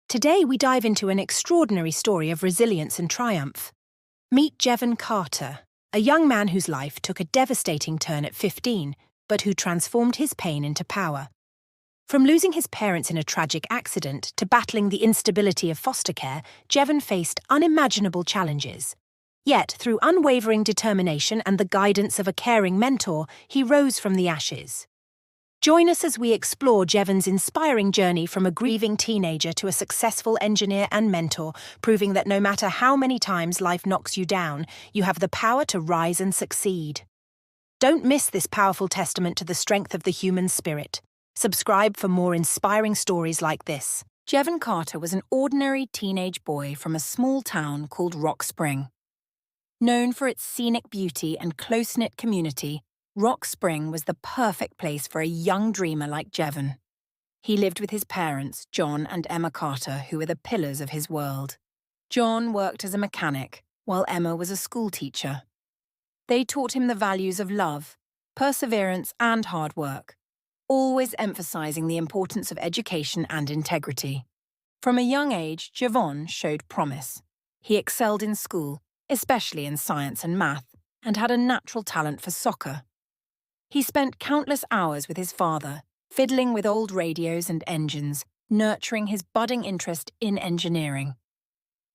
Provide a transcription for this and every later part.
Today we dive into an extraordinary story of resilience and triumph. Meet Jevon Carter, a young man whose life took a devastating turn at 15, but who transformed his pain into power. From losing his parents in a tragic accident to battling the instability of foster care, Jevon faced unimaginable challenges. Yet, through unwavering determination and the guidance of a caring mentor, he rose from the ashes. Join us as we explore Jevon's inspiring journey from a grieving teenager to a successful engineer and mentor, proving that no matter how many times life knocks you down, you have the power to rise and succeed. Don't miss this powerful testament to the strength of the human spirit. Subscribe for more inspiring stories like this. Jevon Carter was an ordinary teenage boy from a small town called Rock Spring. Known for its scenic beauty and close-knit community, Rock Spring was the perfect place for a young dreamer like Jevon. He lived with his parents, John and Emma Carter, who were the pillars of his world. John worked as a mechanic, while Emma was a schoolteacher. They taught him the values of love, perseverance, and hard work, always emphasizing the importance of education and integrity. From a young age, Jevon showed promise. He excelled in school, especially in science and math, and had a natural talent for soccer. He spent countless hours with his father, fiddling with old radios and engines, nurturing his budding interest in engineering.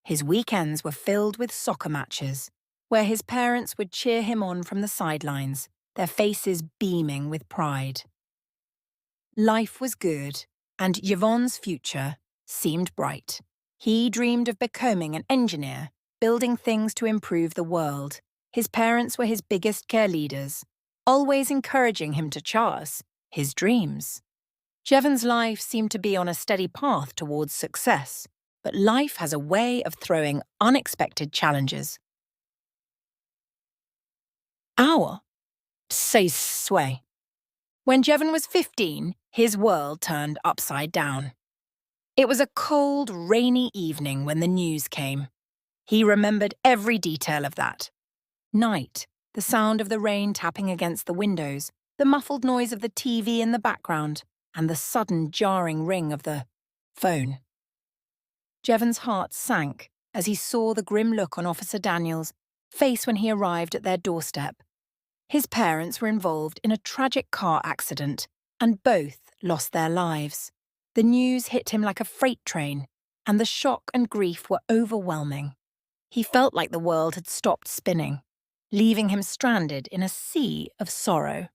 His weekends were filled with soccer matches, where his parents would cheer him on from the sidelines, their faces beaming with pride. Life was good, and Jevon's future seemed bright. He dreamed of becoming an engineer, building things to improve the world. His parents were his biggest cheerleaders, always encouraging him to chase his dreams. Jevon's life seemed to be on a steady path towards success, but life has a way of throwing unexpected challenges. Say sway. When Jevon was 15, his world turned upside down. It was a cold, rainy evening when the news came. He remembered every detail of that. Night. The sound of the rain tapping against the windows, the muffled noise of the TV in the background, and the sudden jarring ring of the phone. Jevon's heart sank as he saw the grim look on Officer Daniel's face when he arrived at their doorstep. His parents were involved in a tragic car accident, and both lost their lives. The news hit him like a freight train, and the shock and grief were overwhelming. He felt like the world had stopped spinning, leaving him stranded in a sea of sorrow.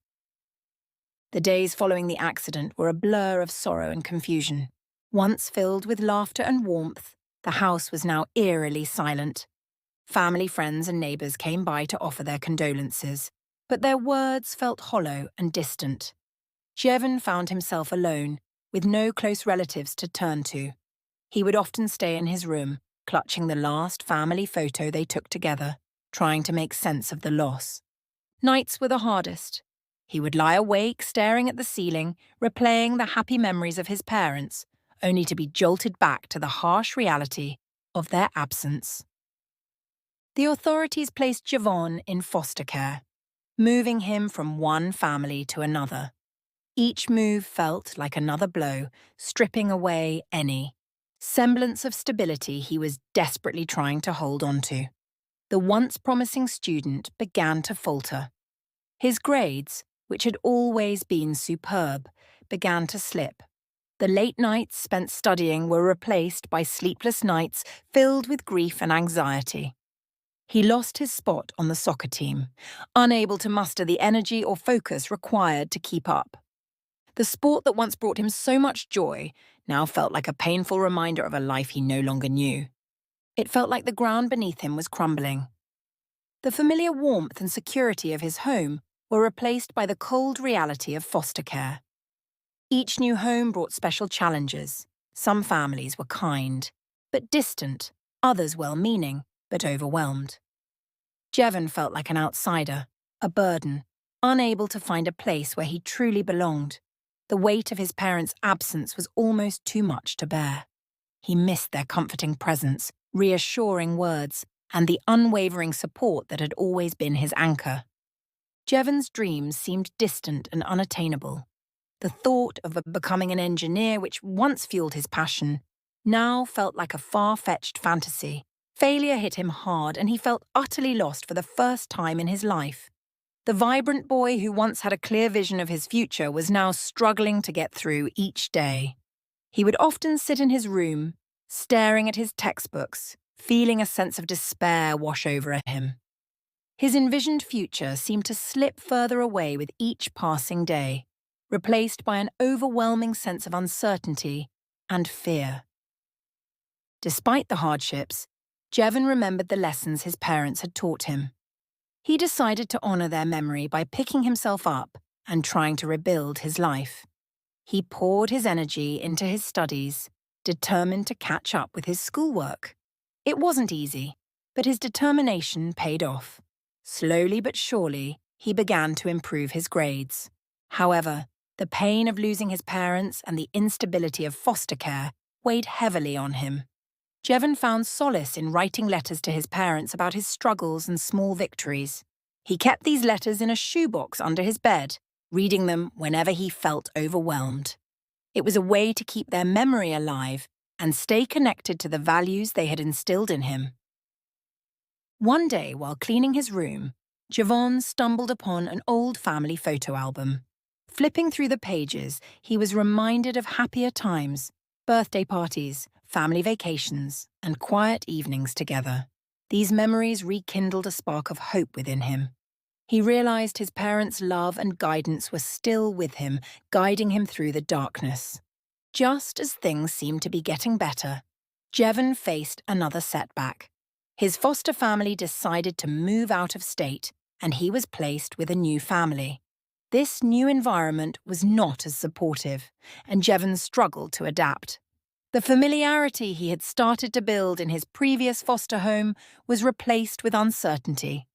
The days following the accident were a blur of sorrow and confusion. Once filled with laughter and warmth, the house was now eerily silent. Family, friends, and neighbours came by to offer their condolences, but their words felt hollow and distant. Jevon found himself alone, with no close relatives to turn to. He would often stay in his room, clutching the last family photo they took together, trying to make sense of the loss. Nights were the hardest. He would lie awake, staring at the ceiling, replaying the happy memories of his parents, only to be jolted back to the harsh reality of their absence. The authorities placed Jevon in foster care, moving him from one family to another. Each move felt like another blow, stripping away any semblance of stability he was desperately trying to hold on to. The once promising student began to falter. His grades, which had always been superb, began to slip. The late nights spent studying were replaced by sleepless nights filled with grief and anxiety. He lost his spot on the soccer team, unable to muster the energy or focus required to keep up. The sport that once brought him so much joy now felt like a painful reminder of a life he no longer knew. It felt like the ground beneath him was crumbling. The familiar warmth and security of his home were replaced by the cold reality of foster care. Each new home brought special challenges. Some families were kind, but distant, others well-meaning, but overwhelmed. Jevon felt like an outsider, a burden, unable to find a place where he truly belonged. The weight of his parents' absence was almost too much to bear. He missed their comforting presence, reassuring words, and the unwavering support that had always been his anchor. Jevon's dreams seemed distant and unattainable. The thought of becoming an engineer, which once fueled his passion, now felt like a far-fetched fantasy. Failure hit him hard, and he felt utterly lost for the first time in his life. The vibrant boy who once had a clear vision of his future was now struggling to get through each day. He would often sit in his room, staring at his textbooks, feeling a sense of despair wash over him. His envisioned future seemed to slip further away with each passing day, replaced by an overwhelming sense of uncertainty and fear. Despite the hardships, Jevon remembered the lessons his parents had taught him. He decided to honor their memory by picking himself up and trying to rebuild his life. He poured his energy into his studies, determined to catch up with his schoolwork. It wasn't easy, but his determination paid off. Slowly but surely, he began to improve his grades. However, the pain of losing his parents and the instability of foster care weighed heavily on him. Jevon found solace in writing letters to his parents about his struggles and small victories. He kept these letters in a shoebox under his bed, reading them whenever he felt overwhelmed. It was a way to keep their memory alive and stay connected to the values they had instilled in him. One day, while cleaning his room, Jevons stumbled upon an old family photo album. Flipping through the pages, he was reminded of happier times, birthday parties, family vacations, and quiet evenings together. These memories rekindled a spark of hope within him. He realized his parents' love and guidance were still with him, guiding him through the darkness. Just as things seemed to be getting better, Jevon faced another setback. His foster family decided to move out of state, and he was placed with a new family. This new environment was not as supportive, and Jevon struggled to adapt. The familiarity he had started to build in his previous foster home was replaced with uncertainty.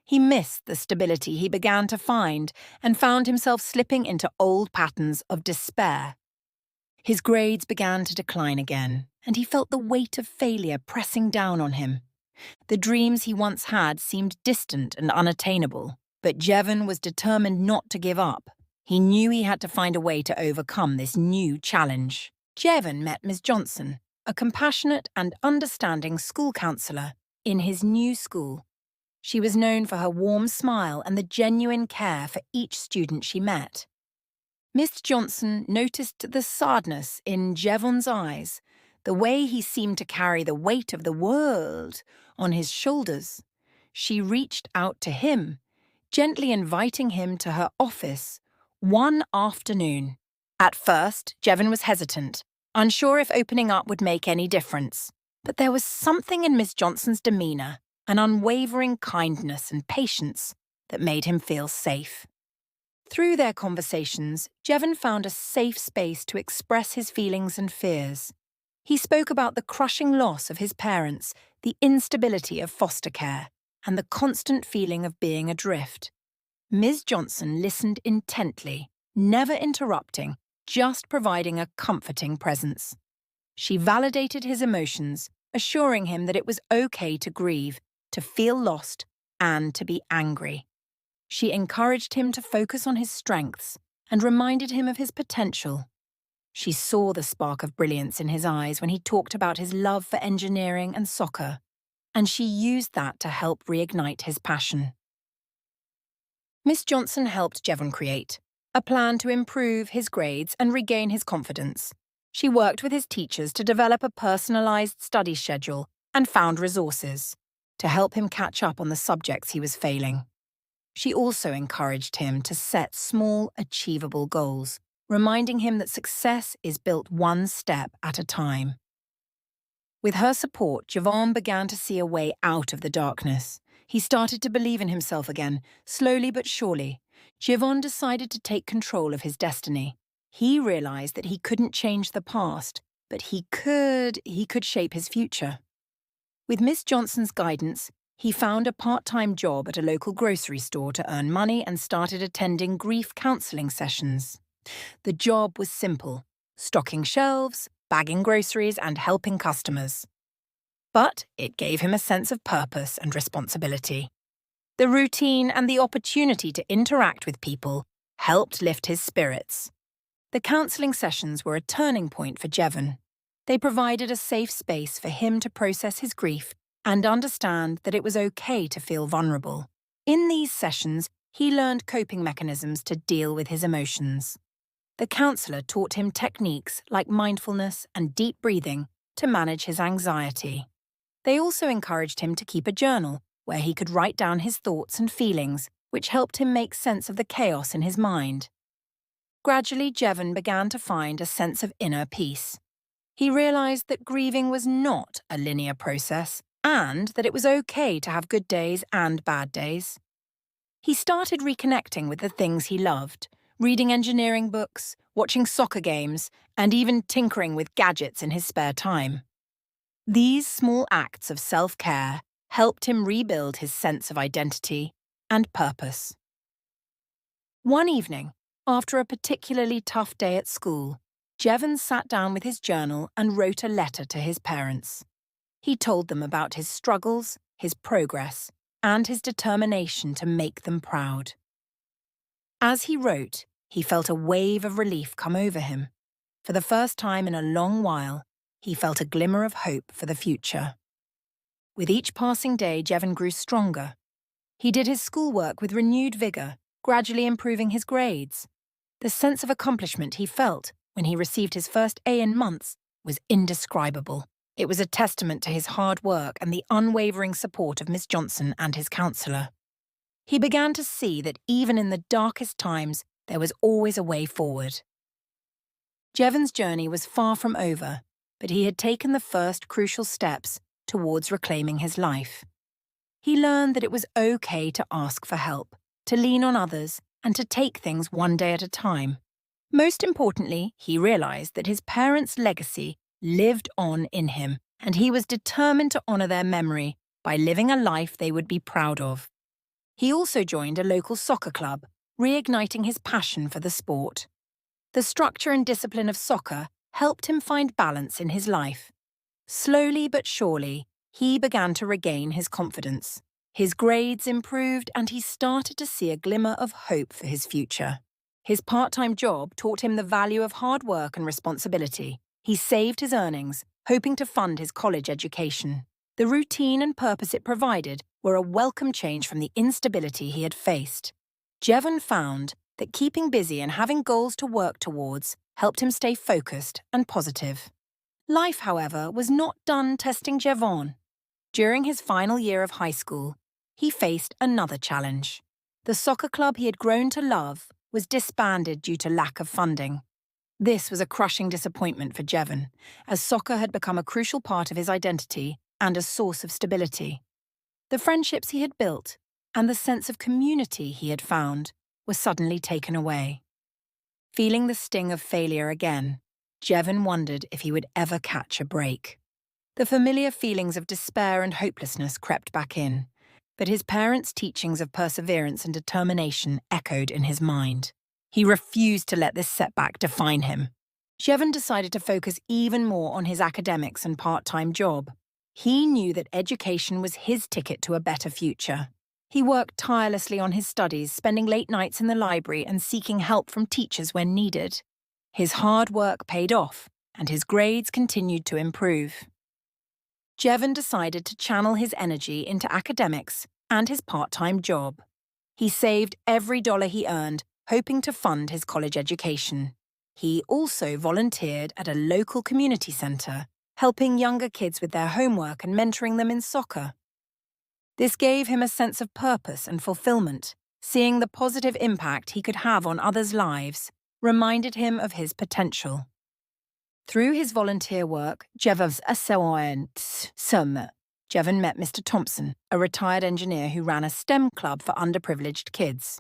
He missed the stability he began to find and found himself slipping into old patterns of despair. His grades began to decline again, and he felt the weight of failure pressing down on him. The dreams he once had seemed distant and unattainable, but Jevon was determined not to give up. He knew he had to find a way to overcome this new challenge. Jevon met Ms. Johnson, a compassionate and understanding school counselor, in his new school. She was known for her warm smile and the genuine care for each student she met. Miss Johnson noticed the sadness in Jevon's eyes, the way he seemed to carry the weight of the world on his shoulders. She reached out to him, gently inviting him to her office one afternoon. At first, Jevon was hesitant, unsure if opening up would make any difference. But there was something in Miss Johnson's demeanor, an unwavering kindness and patience that made him feel safe. Through their conversations, Jevon found a safe space to express his feelings and fears. He spoke about the crushing loss of his parents, the instability of foster care, and the constant feeling of being adrift. Ms. Johnson listened intently, never interrupting, just providing a comforting presence. She validated his emotions, assuring him that it was okay to grieve, to feel lost, and to be angry. She encouraged him to focus on his strengths and reminded him of his potential. She saw the spark of brilliance in his eyes when he talked about his love for engineering and soccer, and she used that to help reignite his passion. Miss Johnson helped Jevon create a plan to improve his grades and regain his confidence. She worked with his teachers to develop a personalized study schedule and found resources to help him catch up on the subjects he was failing. She also encouraged him to set small, achievable goals, reminding him that success is built one step at a time. With her support, Jevon began to see a way out of the darkness. He started to believe in himself again, slowly but surely. Jevon decided to take control of his destiny. He realized that he couldn't change the past, but he could shape his future. With Miss Johnson's guidance, he found a part-time job at a local grocery store to earn money and started attending grief counseling sessions. The job was simple: stocking shelves, bagging groceries, and helping customers. But it gave him a sense of purpose and responsibility. The routine and the opportunity to interact with people helped lift his spirits. The counseling sessions were a turning point for Jevon. They provided a safe space for him to process his grief and understand that it was okay to feel vulnerable. In these sessions, he learned coping mechanisms to deal with his emotions. The counselor taught him techniques like mindfulness and deep breathing to manage his anxiety. They also encouraged him to keep a journal where he could write down his thoughts and feelings, which helped him make sense of the chaos in his mind. Gradually, Jevon began to find a sense of inner peace. He realized that grieving was not a linear process and that it was okay to have good days and bad days. He started reconnecting with the things he loved, reading engineering books, watching soccer games, and even tinkering with gadgets in his spare time. These small acts of self-care helped him rebuild his sense of identity and purpose. One evening, after a particularly tough day at school, Jevons sat down with his journal and wrote a letter to his parents. He told them about his struggles, his progress, and his determination to make them proud. As he wrote, he felt a wave of relief come over him. For the first time in a long while, he felt a glimmer of hope for the future. With each passing day, Jevon grew stronger. He did his schoolwork with renewed vigor, gradually improving his grades. The sense of accomplishment he felt when he received his first A in months was indescribable. It was a testament to his hard work and the unwavering support of Miss Johnson and his counselor. He began to see that even in the darkest times, there was always a way forward. Jevon's journey was far from over, but he had taken the first crucial steps towards reclaiming his life. He learned that it was okay to ask for help, to lean on others, and to take things one day at a time. Most importantly, he realized that his parents' legacy lived on in him, and he was determined to honor their memory by living a life they would be proud of. He also joined a local soccer club, reigniting his passion for the sport. The structure and discipline of soccer helped him find balance in his life. Slowly but surely, he began to regain his confidence. His grades improved and he started to see a glimmer of hope for his future. His part-time job taught him the value of hard work and responsibility. He saved his earnings, hoping to fund his college education. The routine and purpose it provided were a welcome change from the instability he had faced. Jevon found that keeping busy and having goals to work towards helped him stay focused and positive. Life, however, was not done testing Jevon. During his final year of high school, he faced another challenge. The soccer club he had grown to love was disbanded due to lack of funding. This was a crushing disappointment for Jevon, as soccer had become a crucial part of his identity and a source of stability. The friendships he had built and the sense of community he had found were suddenly taken away. Feeling the sting of failure again, Jevon wondered if he would ever catch a break. The familiar feelings of despair and hopelessness crept back in, but his parents' teachings of perseverance and determination echoed in his mind. He refused to let this setback define him. Jevon decided to focus even more on his academics and part-time job. He knew that education was his ticket to a better future. He worked tirelessly on his studies, spending late nights in the library and seeking help from teachers when needed. His hard work paid off, and his grades continued to improve. Jevon decided to channel his energy into academics and his part-time job. He saved every dollar he earned, hoping to fund his college education. He also volunteered at a local community center, helping younger kids with their homework and mentoring them in soccer. This gave him a sense of purpose and fulfillment. Seeing the positive impact he could have on others' lives reminded him of his potential. Through his volunteer work, Jevon met Mr. Thompson, a retired engineer who ran a STEM club for underprivileged kids.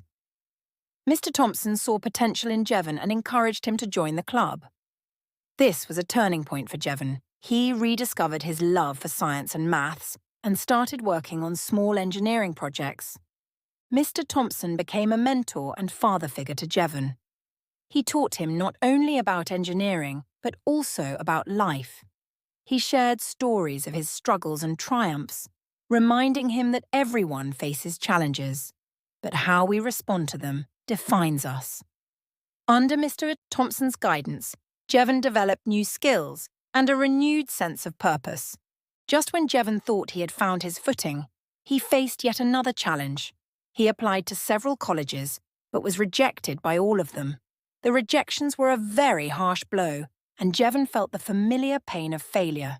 Mr. Thompson saw potential in Jevon and encouraged him to join the club. This was a turning point for Jevon. He rediscovered his love for science and maths and started working on small engineering projects. Mr. Thompson became a mentor and father figure to Jevon. He taught him not only about engineering, but also about life. He shared stories of his struggles and triumphs, reminding him that everyone faces challenges, but how we respond to them defines us. Under Mr. Thompson's guidance, Jevon developed new skills and a renewed sense of purpose. Just when Jevon thought he had found his footing, he faced yet another challenge. He applied to several colleges, but was rejected by all of them. The rejections were a very harsh blow, and Jevon felt the familiar pain of failure.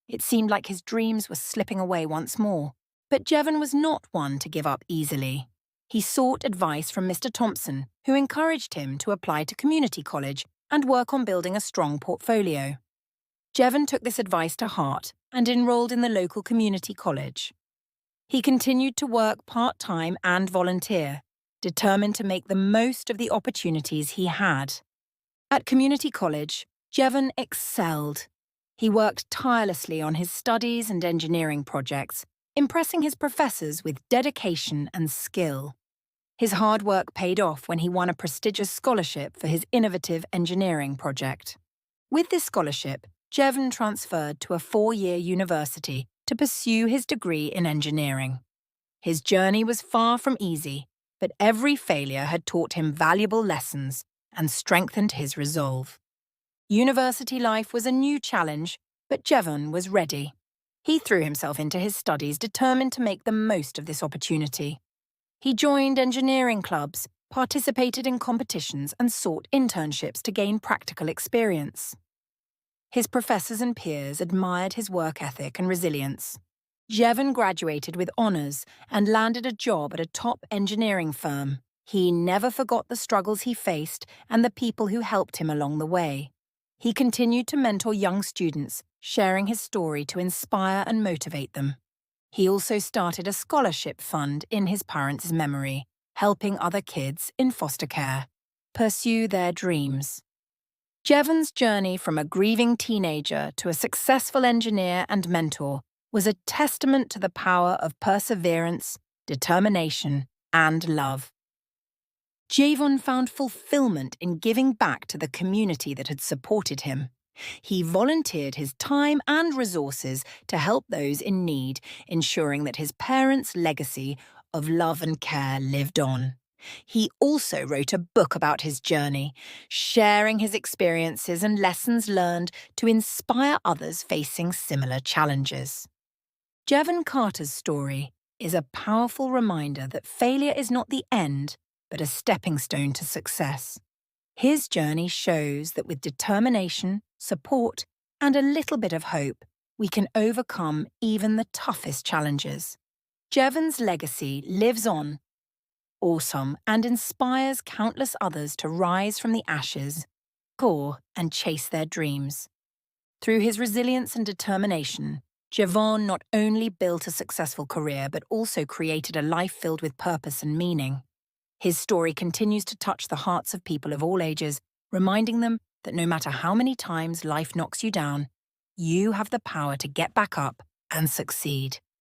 It seemed like his dreams were slipping away once more. But Jevon was not one to give up easily. He sought advice from Mr. Thompson, who encouraged him to apply to community college and work on building a strong portfolio. Jevon took this advice to heart and enrolled in the local community college. He continued to work part-time and volunteer, determined to make the most of the opportunities he had. At community college, Jevon excelled. He worked tirelessly on his studies and engineering projects, impressing his professors with dedication and skill. His hard work paid off when he won a prestigious scholarship for his innovative engineering project. With this scholarship, Jevon transferred to a 4-year university to pursue his degree in engineering. His journey was far from easy, but every failure had taught him valuable lessons and strengthened his resolve. University life was a new challenge, but Jevon was ready. He threw himself into his studies, determined to make the most of this opportunity. He joined engineering clubs, participated in competitions, and sought internships to gain practical experience. His professors and peers admired his work ethic and resilience. Jevon graduated with honors and landed a job at a top engineering firm. He never forgot the struggles he faced and the people who helped him along the way. He continued to mentor young students, sharing his story to inspire and motivate them. He also started a scholarship fund in his parents' memory, helping other kids in foster care pursue their dreams. Jevon's journey from a grieving teenager to a successful engineer and mentor was a testament to the power of perseverance, determination, and love. Jevon found fulfillment in giving back to the community that had supported him. He volunteered his time and resources to help those in need, ensuring that his parents' legacy of love and care lived on. He also wrote a book about his journey, sharing his experiences and lessons learned to inspire others facing similar challenges. Jevon Carter's story is a powerful reminder that failure is not the end, but a stepping stone to success. His journey shows that with determination, support, and a little bit of hope, we can overcome even the toughest challenges. Jevon's legacy lives on, awesome, and inspires countless others to rise from the ashes, soar, and chase their dreams. Through his resilience and determination, Jevon not only built a successful career but also created a life filled with purpose and meaning. His story continues to touch the hearts of people of all ages, reminding them that no matter how many times life knocks you down, you have the power to get back up and succeed.